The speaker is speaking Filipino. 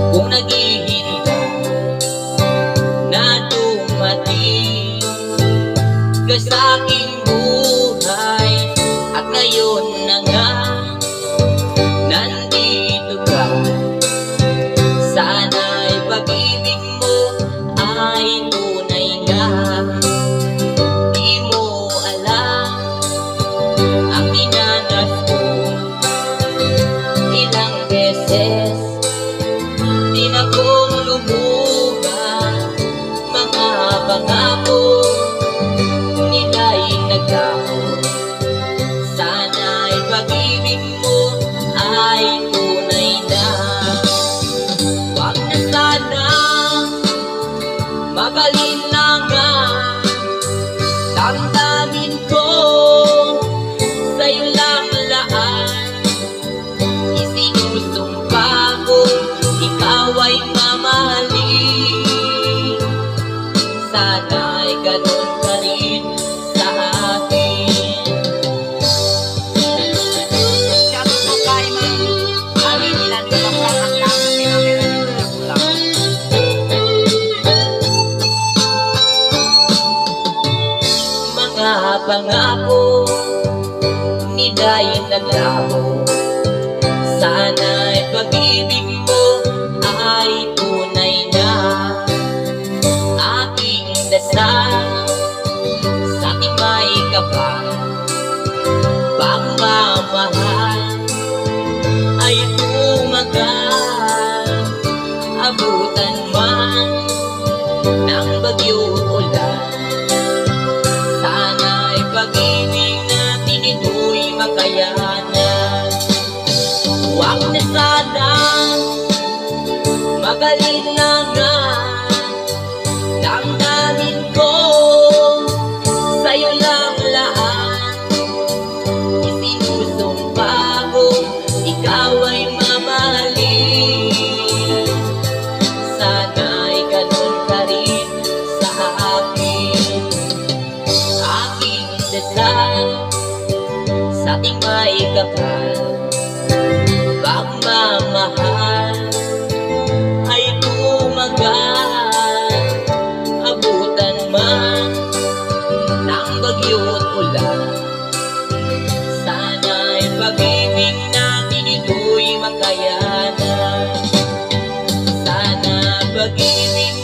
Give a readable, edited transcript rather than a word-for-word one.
Kung naghihintay na dumating ka sa aking buhay, at ngayon na nga nandito ka. Sana'y pag-ibig mo ay tunay nga. Di mo alam ang dinanas ko, ilang beses din akong lumuha. Mga pangako nila'y naglaho. Sana'y pag-ibig mo ay tunay na. Wag na sana mag-alinlangan, damdamin ko sa'yo lang laan. Isinusumpa ko ikaw ay mamahalin. Sana'y ganun ka rin sa akin. Sabi mo kay Ma'am Alin ilan ka bang kakaklangan pinamira niyo na kulang? Mga pangako nila'y naglaho. Sana'y pag-ibig mo ay tunay na. Aking dasal sa aking may kapal, pagmamahal ay tumagal. Abutan man ng bagyo ulan, sana'y pag-ibig natin ito'y makayanan. Huwag na sana mag-alinlangan, damdamin ko sa'yo lang laan. Isinusumpa ko ikaw ay mamahalin. Sana'y ganun ka rin sa akin. Aking dasal sa ating may kapal, pagmamahal ay tumagal. Abutan man ng bagyo't ulan, sana'y pag-ibig natin ito'y makayanan. Sana pag-ibig